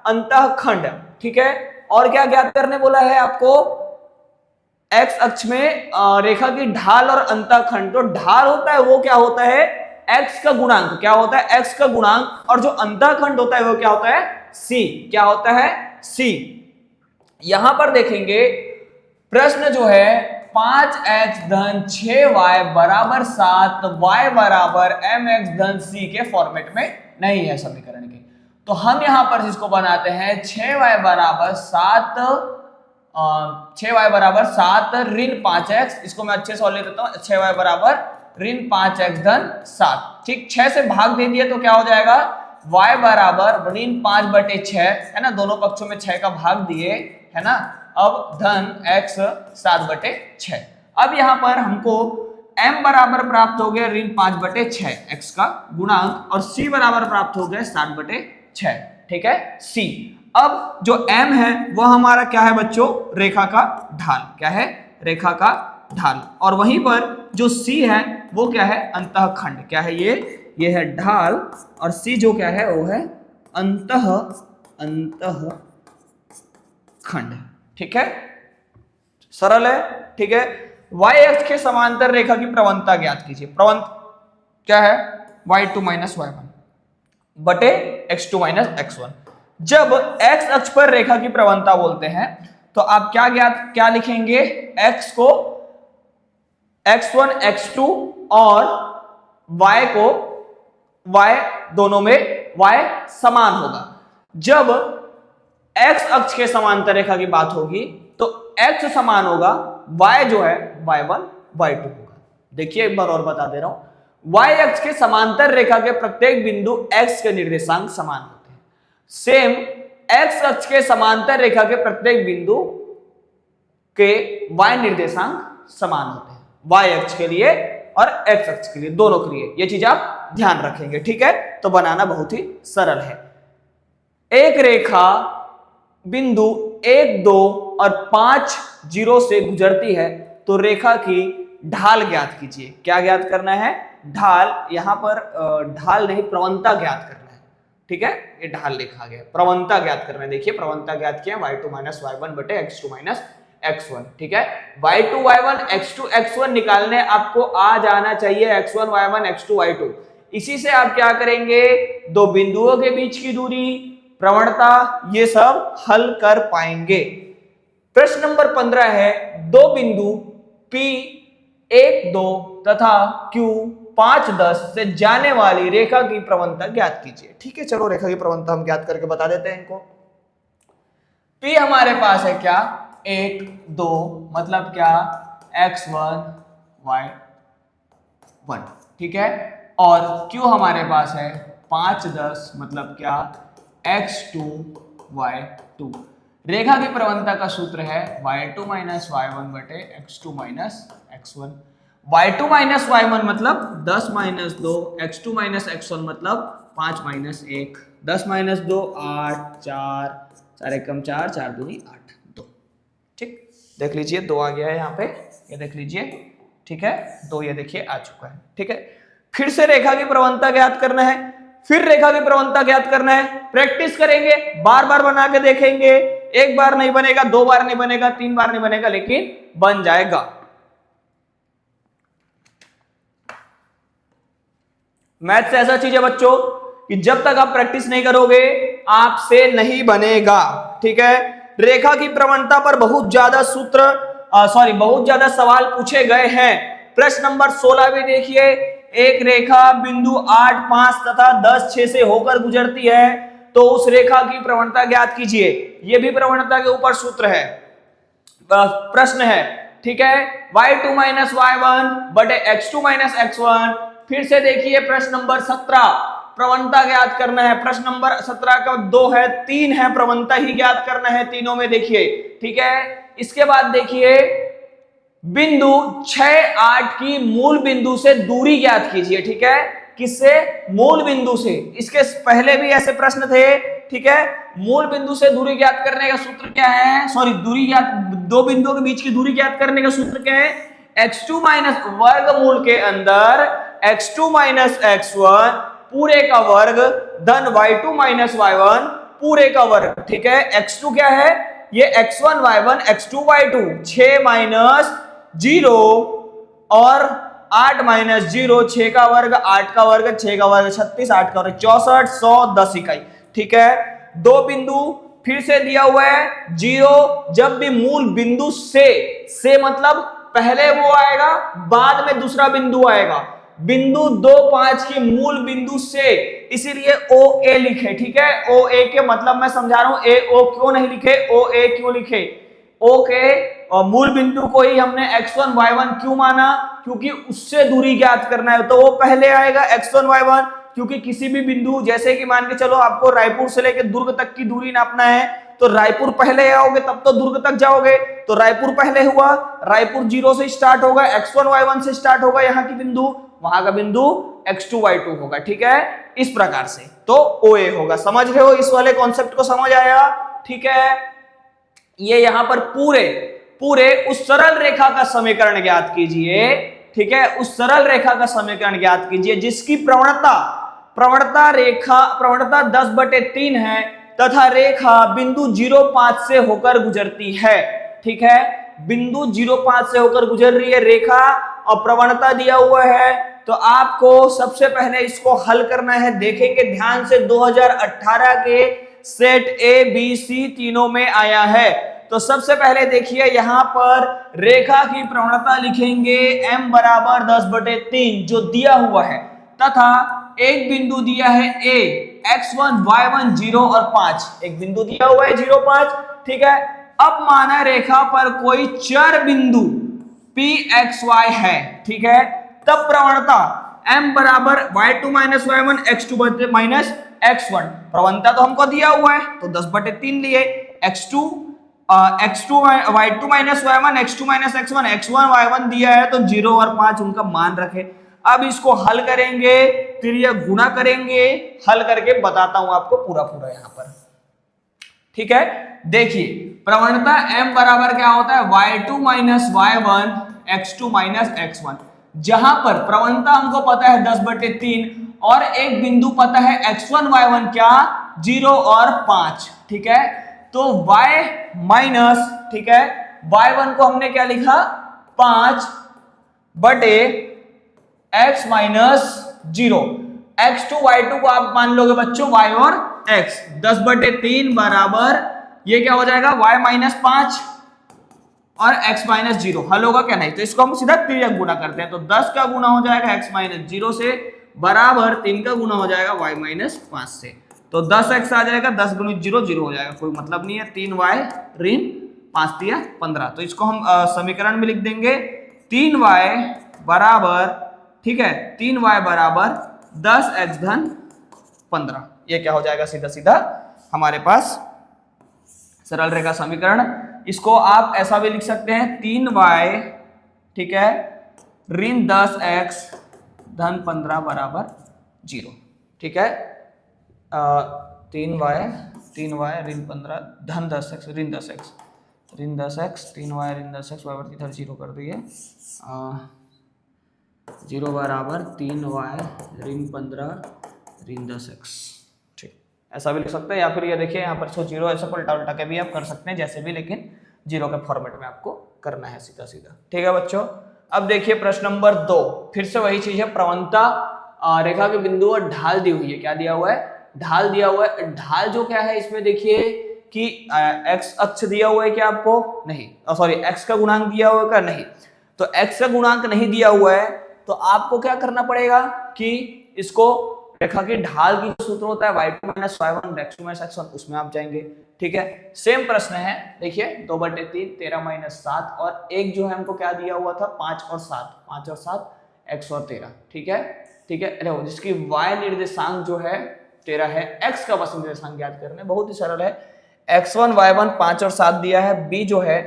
अंतःखंड, ठीक है। और क्या ज्ञात करने बोला है आपको? एक्स अक्ष में रेखा की ढाल और अंतःखंड। तो ढाल होता है वो क्या होता है एक्स का गुणांक, क्या होता है एक्स का गुणांक, और जो अंतःखंड होता है वो क्या होता है सी, क्या होता है सी। यहां पर देखेंगे प्रश्न जो है 5x धन 6y बराबर 7 y बराबर mx धन c के फॉर्मेट में नहीं है समीकरण के। तो हम यहां पर इसको बनाते हैं 6y बराबर 7 ऋण 5x। इसको मैं अच्छे से और ले देता हूं, 6y बराबर ऋण 5x धन 7। ठीक, 6 से भाग दे दिए तो क्या हो जाएगा y बराबर ऋण 5 बटे 6, है ना, दोनों पक्षों में 6 का भाग दिए, है ना। अब धन x 7 बटे 6। अब यहां पर हमको m बराबर प्राप्त हो गया ऋण 5 बटे 6 x का गुणांक, और c बराबर प्राप्त हो गया 7 बटे 6, ठीक है c। अब जो m है वो हमारा क्या है बच्चों रेखा का ढाल, क्या है रेखा का ढाल, और वहीं पर जो c है वो क्या है अंतःखंड, क्या है ये है ढाल, और c जो क्या है वो है अंतःखंड, ठीक है। सरल है, ठीक है। y अक्ष के समांतर रेखा की प्रवणता ज्ञात कीजिए। प्रवणता क्या है y2 माइनस y1 बटे x2 माइनस x1। जब x अक्ष पर रेखा की प्रवणता बोलते हैं तो आप क्या लिखेंगे, x को x1 x2 और y को y दोनों में y समान होगा। जब x अक्ष के समांतर रेखा की बात होगी तो x समान होगा y जो है y1 y2 होगा। देखिए एक बार और बता दे रहा हूं, y अक्ष के समांतर रेखा के प्रत्येक बिंदु x के निर्देशांक समान होते हैं। सेम x अक्ष के समांतर रेखा के प्रत्येक बिंदु के y निर्देशांक समान होते हैं, y अक्ष के लिए और x अक्ष के लिए, दोनों के लिए। ये चीज आप ध्यान रखेंगे, ठीक है। तो बनाना बहुत ही सरल है। एक रेखा बिंदु 1 2 और 5 जीरो से गुजरती है तो रेखा की ढाल ज्ञात कीजिए। क्या ज्ञात करना है? ढाल। यहां पर ढाल नहीं प्रवणता ज्ञात करना है, ठीक है। ये ढाल लिखा गया, प्रवणता ज्ञात करना है। देखिए प्रवणता ज्ञात किया y2 माइनस y1 बटे x2 माइनस x1, ठीक है। y2 y1 x2 x1 निकालने आपको आ जाना चाहिए, x1 y1 x2 y2। इसी से आप क्या करेंगे, दो बिंदुओं के बीच की दूरी, प्रवणता, ये सब हल कर पाएंगे। प्रश्न नंबर 15 है, दो बिंदु P 1 2 तथा Q 5 10 से जाने वाली रेखा की प्रवणता ज्ञात कीजिए। ठीक है, चलो रेखा की प्रवणता हम ज्ञात करके बता देते हैं इनको। P हमारे पास है क्या 1 2 मतलब क्या x1 y1, ठीक है, और Q हमारे पास है 5 10 मतलब क्या x2 y2। रेखा की प्रवणता का सूत्र है y2 माइनस y1 बटे x2 minus x1। y2 minus y1 मतलब 10 माइनस 2, x2 माइनस x1 मतलब 5 माइनस 1, 10 माइनस 2 8, 4 4 एकम 4, 4 दूनी 8 2। ठीक, देख लीजिए 2 आ गया है यहाँ पे, ये देख लीजिए, ठीक है, 2 ये देखिए आ चुका है, ठीक है। फिर से रेखा की प्रवणता ज्ञात करना है। फिर रेखा की प्रवणता ज्ञात करना है, प्रैक्टिस करेंगे, बार बार बना के देखेंगे, एक बार नहीं बनेगा, दो बार नहीं बनेगा, तीन बार नहीं बनेगा, लेकिन बन जाएगा। मैथ्स ऐसा चीज है बच्चों कि जब तक आप प्रैक्टिस नहीं करोगे आपसे नहीं बनेगा, ठीक है। रेखा की प्रवणता पर बहुत ज्यादा बहुत ज्यादा सवाल पूछे गए हैं। प्रश्न नंबर 16 में देखिए, एक रेखा बिंदु 8, 5 तथा 10, 6 से होकर गुजरती है, तो उस रेखा की प्रवणता ज्ञात कीजिए। यह भी प्रवणता के ऊपर सूत्र है, प्रश्न है, ठीक है। y2 माइनस y1 बटे x2 माइनस x1। फिर से देखिए प्रश्न नंबर 17, प्रवणता ज्ञात करना है। प्रश्न नंबर 17 का 2 है, 3 है, प्रवणता ही ज्ञात करना है तीनों में, देखिए, ठीक है। इसके बाद देखिए बिंदु 6, 8 की मूल बिंदु से दूरी ज्ञात कीजिए, ठीक है। किससे? मूल बिंदु से। इसके पहले भी ऐसे प्रश्न थे, ठीक है। मूल बिंदु से दूरी ज्ञात करने का सूत्र क्या है? दूरी ज्ञात, दो बिंदुओं के बीच की दूरी ज्ञात करने का सूत्र क्या है? x2 माइनस वर्गमूल के अंदर x2 माइनस x1 पूरे का वर्ग धन y2 माइनस y1 पूरे का वर्ग, ठीक है। x2 क्या है? ये x1 y1 x2 y2, 6 minus 0 और 8 माइनस 0, 6 का वर्ग, 8 का वर्ग, 6 का वर्ग 36, 8 का वर्ग 64, 100, 10 इकाई, ठीक है। दो बिंदु फिर से दिया हुआ है, 0 जब भी मूल बिंदु से मतलब पहले वो आएगा, बाद में दूसरा बिंदु आएगा। बिंदु 2, 5 की मूल बिंदु से, इसीलिए ओ ए लिखे, ठीक है। ओ ए के मतलब मैं समझा रहा हूं, ए ओ क्यों नहीं लिखे, ओ ए क्यों लिखे? ओ के मूल बिंदु को ही हमने x1 y1 क्यों माना? क्योंकि उससे दूरी ज्ञात करना है, तो वो पहले आएगा x1 y1। क्योंकि किसी भी बिंदु, जैसे कि मान के चलो आपको रायपुर से लेकर दुर्ग तक की दूरी नापना है, तो रायपुर पहले आओगे तब तो दुर्ग तक जाओगे, तो रायपुर पहले हुआ, रायपुर 0 से स्टार्ट होगा, x1 y1 से स्टार्ट होगा यहाँ की बिंदु, वहां का बिंदु x2 y2 होगा, ठीक है। इस प्रकार से तो OA होगा। समझ रहे हो? इस वाले कॉन्सेप्ट को समझ आया, ठीक है। ये यहां पर पूरे उस सरल रेखा का समीकरण ज्ञात कीजिए, ठीक है। उस सरल रेखा का समीकरण ज्ञात कीजिए जिसकी प्रवणता 10/3 है तथा रेखा बिंदु 0,5 से होकर गुजरती है, ठीक है। बिंदु 0,5 से होकर गुजर रही है रेखा और प्रवणता दिया हुआ है, तो आपको सबसे पहले इसको हल करना है। देखेंगे ध्यान से, 2018 के सेट ए बी सी तीनों में आया है। तो सबसे पहले देखिए यहां पर रेखा की प्रवणता लिखेंगे m बराबर 10/3 जो दिया हुआ है, तथा एक बिंदु दिया है a, x1 y1 0 और 5, एक बिंदु दिया हुआ है 0, 5, ठीक है। अब माना रेखा पर कोई चर बिंदु p x y है, ठीक है। तब प्रवणता m बराबर y2 minus y1 x2 minus x1, प्रवणता तो हमको दिया हुआ है तो 10/3 लिए, x2 y2 minus y1 x2 minus x1, x1 y1 दिया है तो 0 और 5 उनका मान रखे। अब इसको हल करेंगे, फिर ये गुणा करेंगे, हल करके बताता हूं आपको पूरा यहां पर, ठीक है। देखिए प्रवणता m बराबर क्या होता है? y2 minus y1 x2 minus x1, जहां पर प्रवणता हमको पता है 10/3 और एक बिंदु पता है x1 y1 क्या? 0 और 5, ठीक है। तो y माइनस, ठीक है, y1 को हमने क्या लिखा? 5 बटे x माइनस 0, x2 y2 को आप मान लोगे बच्चों y और x, 10/3 बराबर ये क्या हो जाएगा? y माइनस 5 और x माइनस 0, हल होगा क्या? नहीं। तो इसको हम सीधा तिर्यक गुणा करते हैं, तो 10 का गुणा हो जाएगा x माइनस 0 से, बराबर 3 का गुणा हो जाएगा y माइनस 5 से, तो 10x आ जाएगा, 10 गुणित 0 0 हो जाएगा, कोई मतलब नहीं है। 3y ऋण 5 दिया 15, तो इसको हम समीकरण में लिख देंगे 3y बराबर, ठीक है, 3y बराबर 10x धन 15। ये क्या हो जाएगा? सीधा सीधा हमारे पास सरल रेखा समीकरण। इसको आप ऐसा भी लिख सकते हैं 3y, ठीक है, ऋण 10x धन 15 बराबर 0, ठीक है। 3y ऋण 15 धन 10x ऋण 10x 3y ऋण 10x बराबर इधर 0 कर दिए, 0 बराबर 3y ऋण 15 3 10 x, ठीक, ऐसा भी लिख सकते हैं, या फिर ये देखिए यहाँ पर इसको 0 ऐसा पलटा उल्टा के भी आप कर सकते हैं जैसे भी, लेकिन 0 के फॉर्मेट में आपको करना है सीधा सीधा। ठीक है बच्चों, अब देखिए प्रश्न नंबर 2, फिर से वही चीज है, प्रवणता रेखा के बिंदु और ढाल दी हुई है। क्या दिया हुआ है? ढाल दिया हुआ है। ढाल जो क्या है इसमें देखिए कि x अक्ष दिया हुआ है क्या आपको? नहीं, सॉरी x का गुणांक दिया हुआ है क्या? नहीं। तो x का गुणांक नहीं दिया हुआ है तो आपको क्या करना पड़ेगा कि इसको रेखा की ढाल की जो सूत्र होता है y2 - y1 x2 - x1, उसमें आप जाएंगे। ठीक है, सेम प्रश्न है, देखिए 2/3 13 - 7 और एक जो है हमको क्या दिया हुआ था 5 और 7, 5 और 7 x और 13। ठीक है, ठीक है, देखो जिसकी y निर्देशांक जो है 13 है, x का बस निर्देशांक ज्ञात करने, बहुत ही सरल है। x1 y1 5 और 7 दिया है, b जो है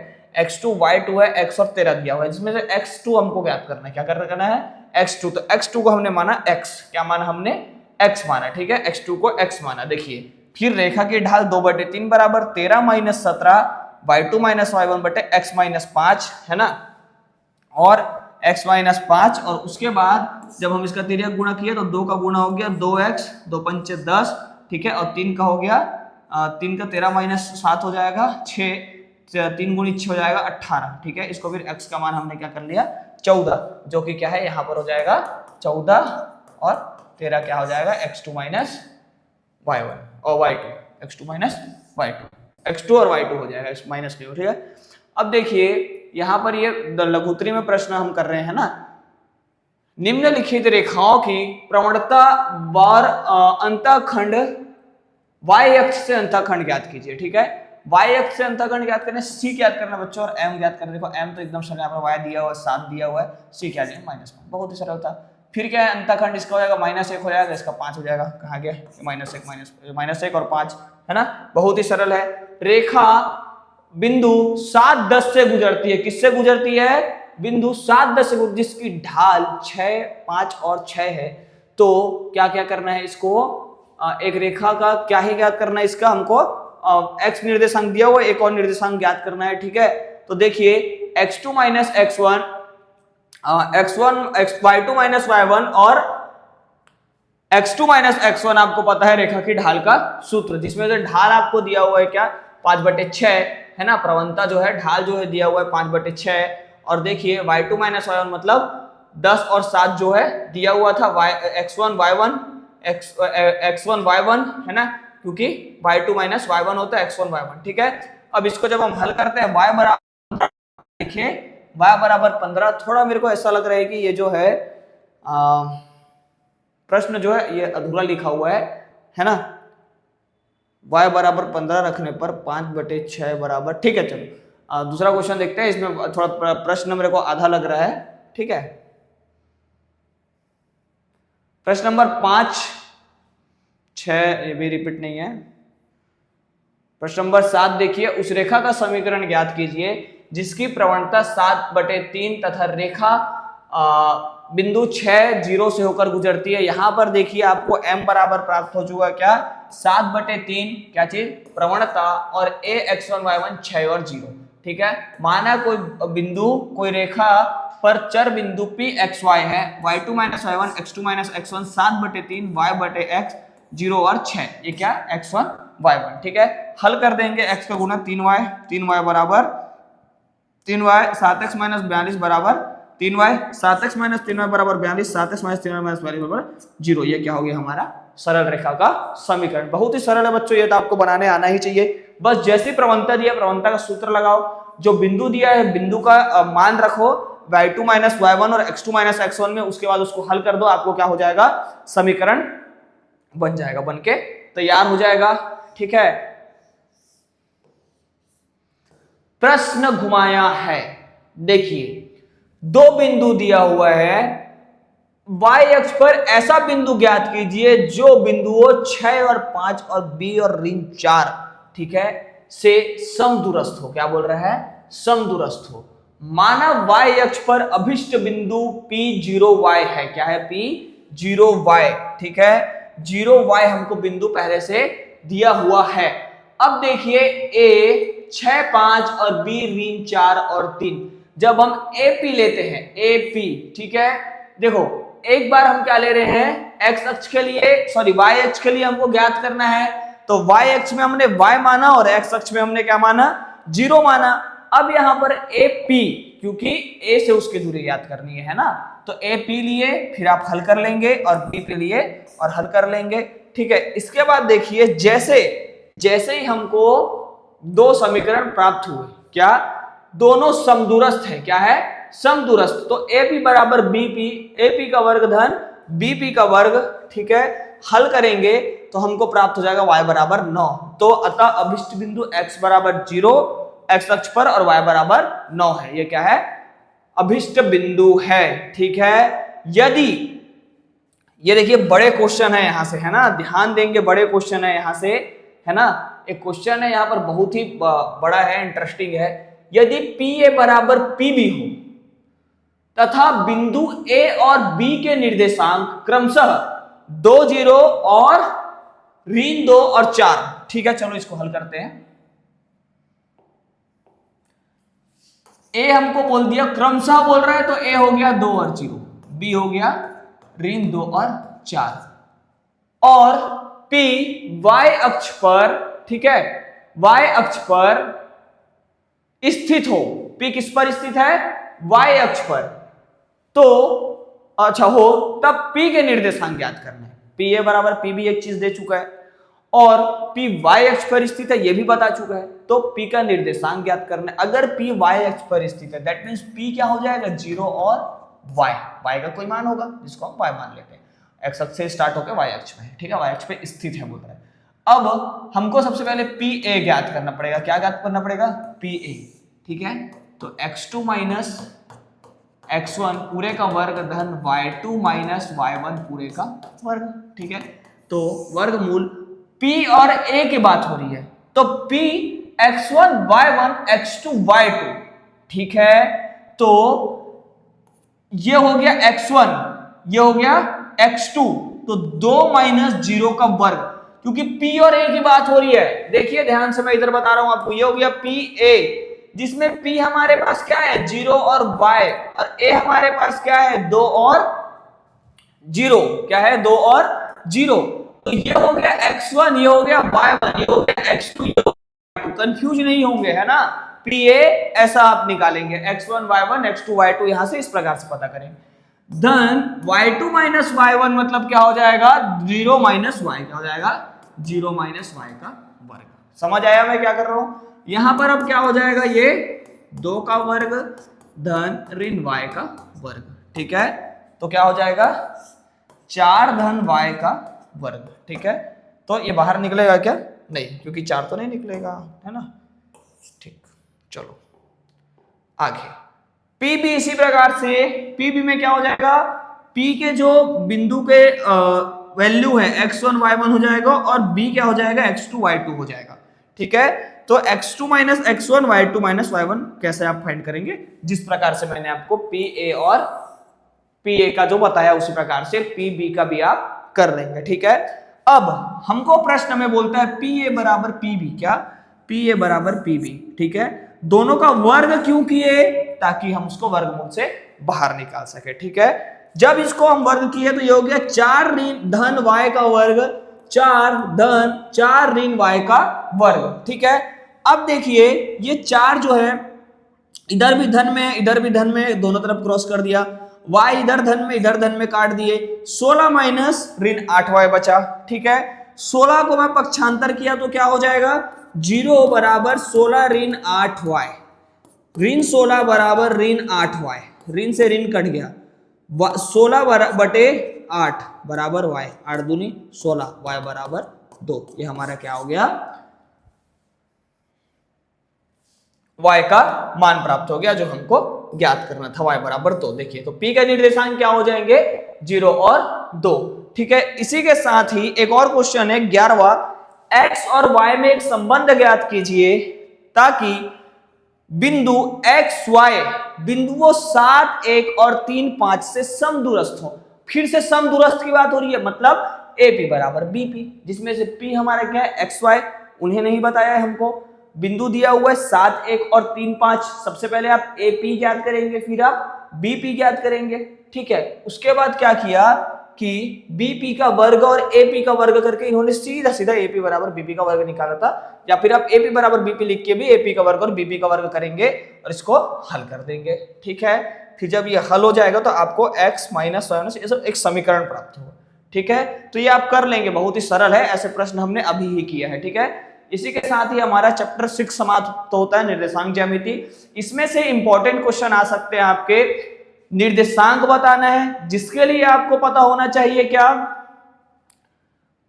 x2 y2 है, x और 13 दिया हुआ है, जिसमें से x2 हमको ज्ञात करना है। क्या करना है? x2। तो x2 को हमने माना x, क्या माना हमने? x माना। ठीक है, x2 को x माना। देखिए फिर रेखा की ढाल 2/3 बराबर 13 - 17 y2 - y1 बटे x - 5 है ना, और x - 5, और उसके बाद जब हम इसका तिर्यक गुणा किए तो 2 का गुणा हो गया 2x, 2 पंचे 10, ठीक है, और 3 का हो गया 3 का 13 - 7 हो जाएगा 6, 3 गुणी 6 हो जाएगा 18। ठीक है, इसको फिर x का मान हमने क्या कर लिया 14, जो कि क्या है यहाँ पर हो जाएगा 14, और 13 क्या हो जाएगा x2 - y1 और y2, x2 - y2, x2 और y2 हो जाएगा, माइनस नहीं हो। ठीक है, अब देखिए यहां पर ये लघुत्तरी में प्रश्न हम कर रहे हैं ना, निम्नलिखित रेखाओं की प्रवणता बार अंतःखंड y अक्ष से अंतःखंड ज्ञात कीजिए। ठीक है, y अक्ष से अंतःखंड ज्ञात करने, c ज्ञात करना बच्चों, और m ज्ञात करना। देखो m तो एकदम सरल, यहाँ पर y दिया हुआ है 7 दिया हुआ है, c क्या दिया -1, बहुत ही सरल था। फिर क्या है, अंतःखंड इसका हो जाएगा -1 हो जाएगा, इसका 5 हो जाएगा, कहाँ गया -1 और 5 है ना, बहुत ही सरल है। रेखा बिंदु 7 10 से गुजरती है, किससे गुजरती है? बिंदु 7 10 से, जिसकी ढाल 6 5 और 6 है। तो क्या क्या करना है इसको, एक रेखा का क्या ही ज्ञात करना है इसका, हमको x निर्देशांक दिया हुआ है, एक और निर्देशांक ज्ञात करना है। ठीक है, तो देखिए x2 - x1 y2 - y1 और x2 - x1 आपको पता है रेखा की ढाल का सूत्र, जिसमें से ढाल आपको दिया हुआ है क्या 5/6 है ना, प्रवणता जो है ढाल जो है दिया हुआ है 5/6, और देखिए y2 - y1 मतलब 10 और 7 जो है दिया हुआ था x1 y1 है ना, क्योंकि y2 - y1 होता है x1 y1। ठीक है, अब इसको जब हम हल करते हैं y बराबर, देखिए y बराबर 15, थोड़ा मेरे को ऐसा लग रहा है कि ये जो है प्रश्न जो है ये अधूरा लिखा हुआ है ना, y बराबर 15 रखने पर 5/6 बराबर, ठीक है चलो दूसरा क्वेश्चन देखते हैं, इसमें थोड़ा प्रश्न मेरे को आधा लग रहा है। ठीक है, प्रश्न नंबर 5 6 ये भी रिपीट नहीं है। प्रश्न नंबर 7 देखिए, उस रेखा का समीकरण ज्ञात कीजिए जिसकी प्रवणता 7/3 तथा रेखा बिंदु 6 0 से होकर गुजरती है। यहां पर देखिए आपको m बराबर प्राप्त हो चुका क्या 7/3, क्या चीज प्रवणता, और a x1 y1 6 और 0। ठीक है, माना कोई बिंदु कोई रेखा पर चर बिंदु p x y है, y2 - y1 x2 - x1 7/3 y बटे x 0 और 6, ये क्या x1 y1। ठीक है, हल कर देंगे, x का गुना 3y बराबर 3y 7x - 42 बराबर 3y 7x - 3y बराबर 42, 7x - 3y - 42 बराबर 0। ये क्या हो गया हमारा सरल रेखा का समीकरण। बहुत ही सरल है बच्चों, ये तो आपको बनाने आना ही चाहिए। बस जैसी प्रवणता दिया प्रवणता का सूत्र लगाओ, जो बिंदु दिया है बिंदु का मान रखो y2 - y1 और x2 - x1 में, उसके बाद उसको हल कर दो, आपको क्या हो जाएगा समीकरण बन जाएगा, बन के तैयार हो जाएगा। ठीक है, प्रश्न घुमाया है, देखिए 2 बिंदु दिया हुआ है, y अक्ष पर ऐसा बिंदु ज्ञात कीजिए जो बिंदुओं 6 और 5 और b और ऋण 4, ठीक है, से समदूरस्थ हो। क्या बोल रहा है? समदूरस्थ हो। माना y अक्ष पर अभिष्ट बिंदु P0y है। क्या है? P0y। ठीक है, 0y हमको बिंदु पहले से दिया हुआ है। अब देखिए a 6 5 और b ऋण 4 और 3, जब हम AP लेते हैं AP, ठीक है, देखो एक बार हम क्या ले रहे हैं एक्स अक्ष के लिए सॉरी वाई अक्ष के लिए हमको ज्ञात करना है, तो वाई अक्ष में हमने y माना और x अक्ष में हमने क्या माना, 0 माना। अब यहां पर ए पी, क्योंकि ए से उसकी दूरी ज्ञात करनी है ना, तो ए पी लिए फिर आप हल कर लेंगे और बी पे लिए और हल कर लेंगे, ठीक है। इसके बाद देखिए जैसे जैसे ही हमको दो समीकरण प्राप्त हुए, क्या दोनों समदूरस्थ है, क्या है समदूरस्थ, तो ए पी बराबर बी पी, ए पी का वर्ग धन बी पी का वर्ग, ठीक है, हल करेंगे तो हमको प्राप्त हो जाएगा y बराबर 9। तो अतः अभिष्ट बिंदु x बराबर 0 x अक्ष पर और y बराबर 9 है, ये क्या है अभिष्ट बिंदु है, ठीक है। यदि ये देखिए बड़े क्वेश्चन है यहां से, है ना, ध्यान देंगे, बड़े क्वेश्चन है यहां से, है ना, एक क्वेश्चन है यहां पर बहुत ही बड़ा है, इंटरेस्टिंग है। यदि पी ए बराबर पी बी हो तथा बिंदु ए और बी के निर्देशांक क्रमशः 2 0 और ऋण 2 और 4, ठीक है, चलो इसको हल करते हैं। ए हमको बोल दिया क्रमशः बोल रहा है, तो ए हो गया 2 और 0, बी हो गया ऋण 2 और 4, और पी y अक्ष पर, ठीक है, y अक्ष पर स्थित हो, पी किस पर स्थित है, y अक्ष पर, तो अच्छा हो, तब P के निर्देशांक ज्ञात करना है। पी ए बराबर पी बी एक चीज दे चुका है और P y अक्ष पर स्थित है, ये भी बता चुका है, तो P का निर्देशांक ज्ञात करना है। अगर P y अक्ष पर स्थित है, दैट मीन्स P क्या हो जाएगा 0 और y का कोई मान होगा जिसको हम y मान लेते हैं, x अक्ष से स्टार्ट होकर y अक्ष में, ठीक है, y अक्ष पे स्थित है बोल रहा है। अब हमको सबसे पहले P a ज्ञात करना पड़ेगा, क्या ज्ञात करना पड़ेगा P a, ठीक है, तो x2 माइनस x1 पूरे का वर्ग धन y2 माइनस y1 पूरे का वर्ग, ठीक है, तो वर्गमूल p और a की बात हो रही है, तो p x1 y1 x2 y2, ठीक है, तो ये हो गया x1, ये हो गया x2, तो 2 माइनस 0 का वर्ग, क्योंकि p और a की बात हो रही है। देखिए ध्यान से मैं इधर बता रहा हूं आपको, ये हो गया p a, जिसमें p हमारे पास क्या है 0 और y, और a हमारे पास क्या है 2 और 0, क्या है 2 और 0, तो ये हो गया x1, ये हो गया y1, ये हो गया x2, ये हो गया y2, कंफ्यूज नहीं होंगे, है ना, pa ऐसा आप निकालेंगे, x1 y1 x2 y2, यहां से इस प्रकार से पता करेंगे। धन y2 माइनस y1 मतलब क्या हो जाएगा 0 माइनस y, क्या हो जाएगा 0 माइनस y का वर्ग। समझ आया मैं क्या कर रहा हूं? यहां पर अब क्या हो जाएगा, ये 2 का वर्ग धन ऋण y का वर्ग, ठीक है, तो क्या हो जाएगा 4 धन y का वर्ग, ठीक है, तो ये बाहर निकलेगा क्या, नहीं, क्योंकि 4 तो नहीं निकलेगा, है ना, ठीक। चलो आगे पी बी इसी प्रकार से, पी बी में क्या हो जाएगा, पी के जो बिंदु के वैल्यू है x1 y1 हो जाएगा और b क्या हो जाएगा x2 y2 हो जाएगा, ठीक है, तो x2 minus x1 y2 minus y1 कैसे आप फाइंड करेंगे, जिस प्रकार से मैंने आपको pa और pa का जो बताया उसी प्रकार से pb का भी आप कर लेंगे, ठीक है। अब हमको प्रश्न में बोलता है pa बराबर pb, क्या pa बराबर pb, ठीक है, दोनों का वर्ग क्यों किए, ताकि हम उसको वर्गमूल से बाहर निकाल सके, ठीक है। जब इसको हम वर्ग किए तो ये हो गया 4 धन y का वर्ग, 4 धन 4 ऋण y का वर्ग, ठीक है। अब देखिए ये 4 जो है इधर भी धन में इधर भी धन में, दोनों तरफ क्रॉस कर दिया, y इधर धन में काट दिए, 16 माइनस ऋण 8y बचा, ठीक है। 16 को मैं पक्षांतर किया तो क्या हो जाएगा 0 बराबर 16 ऋण 8y, ऋण 16 बराबर ऋण 8y, ऋण से ऋण कट गया, 16 बटे 8 बराबर y, 8 दूनी 16, y बराबर 2, ये हमारा क्या हो गया y का मान प्राप्त हो गया जो हमको ज्ञात करना था, y बराबर 2। देखिए तो p का निर्देशांक क्या हो जाएंगे 0 और 2, ठीक है। इसी के साथ ही एक और क्वेश्चन है 11वां, x और y में एक संबंध ज्ञात कीजिए ताकि बिंदु x y बिंदुओं 7 1 और 3 5 से समदूरस्थ हो। फिर से समदूरस्थ की बात हो रही है, मतलब AP बराबर BP, जिसमें से P हमारा क्या है x y, उन्हें नहीं बताया है हमको, बिंदु दिया हुआ है 7 1 और 3 5, सबसे पहले आप AP ज्ञात करेंगे, फिर आप BP ज्ञात करेंगे, ठीक है। उसके बाद क्या किया, कि बीपी का वर्ग और एपी का वर्ग करके इन्होंने सीधा सीधा एपी बराबर बीपी का वर्ग निकाला था, या फिर आप एपी बराबर बीपी लिख के भी एपी का वर्ग और बीपी का वर्ग करेंगे और इसको हल कर देंगे। ठीक है, फिर जब ये हल हो जाएगा तो आपको x माइनस ये सब एक समीकरण प्राप्त होगा। ठीक है, तो ये आप कर लेंगे, बहुत ही सरल है, ऐसे प्रश्न हमने अभी ही किया है। ठीक है, इसी के साथ ही हमारा चैप्टर 6 समाप्त होता है, निर्देशांक ज्यामिति। इसमें से इंपॉर्टेंट क्वेश्चन आ सकते हैं आपके, निर्देशांक बताना है, जिसके लिए आपको पता होना चाहिए क्या,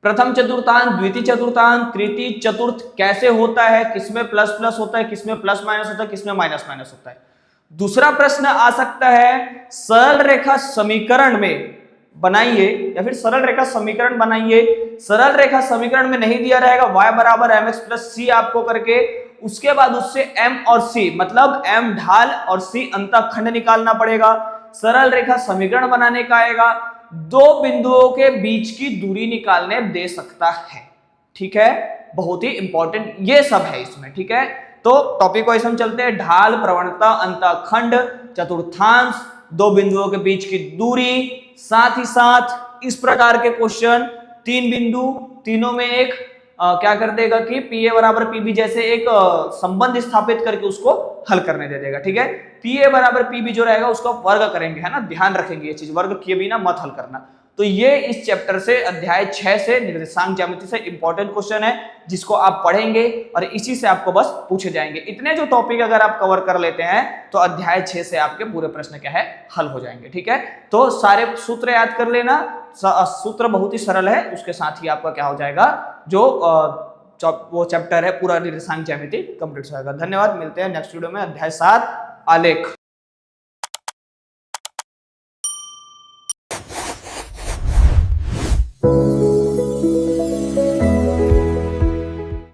प्रथम चतुर्थांश, द्वितीय चतुर्थांश, तृतीय चतुर्थ कैसे होता है, किसमें प्लस प्लस होता है, किसमें प्लस माइनस होता है, किसमें माइनस माइनस होता है। दूसरा प्रश्न आ सकता है, सरल रेखा समीकरण में बनाइए, या फिर सरल रेखा समीकरण बनाइए। सरल रेखा समीकरण में नहीं दिया रहेगा y बराबर mx प्लस सी आपको करके, उसके बाद उससे m और c मतलब m ढाल और c अंतःखंड निकालना पड़ेगा। सरल रेखा समीकरण बनाने का आएगा, दो बिंदुओं के बीच की दूरी निकालने दे सकता है। ठीक है, बहुत ही इंपॉर्टेंट ये सब है इसमें। ठीक है, तो टॉपिक वाइज हम चलते हैं, ढाल, प्रवणता, अंतःखंड, चतुर्थांश, दो बिंदुओं के बीच की दूरी, साथ ही साथ इस प्रकार के क्वेश्चन, तीन बिंदु, तीनों में एक क्या कर देगा कि पी ए बराबर पी बी जैसे एक संबंध स्थापित करके उसको हल करने दे देगा। ठीक है, पी ए बराबर पी बी जो रहेगा उसको वर्ग करेंगे, है ना, ध्यान रखेंगे ये चीज, वर्ग किए बिना मत हल करना। तो ये इस चैप्टर से, अध्याय 6 से, निर्देशांक ज्यामिति से इंपॉर्टेंट क्वेश्चन है, जिसको आप पढ़ेंगे और इसी से आपको बस पूछे जाएंगे। इतने जो टॉपिक अगर आप कवर कर लेते हैं तो अध्याय 6 से आपके पूरे प्रश्न क्या है, हल हो जाएंगे। ठीक है, तो सारे सूत्र याद कर लेना, सूत्र बहुत ही सरल है, उसके साथ ही आपका क्या हो जाएगा, जो वो चैप्टर है पूरा निर्देशांक ज्यामिति कंप्लीट हो जाएगा। धन्यवाद, मिलते हैं नेक्स्ट वीडियो में, अध्याय 7 आलेख।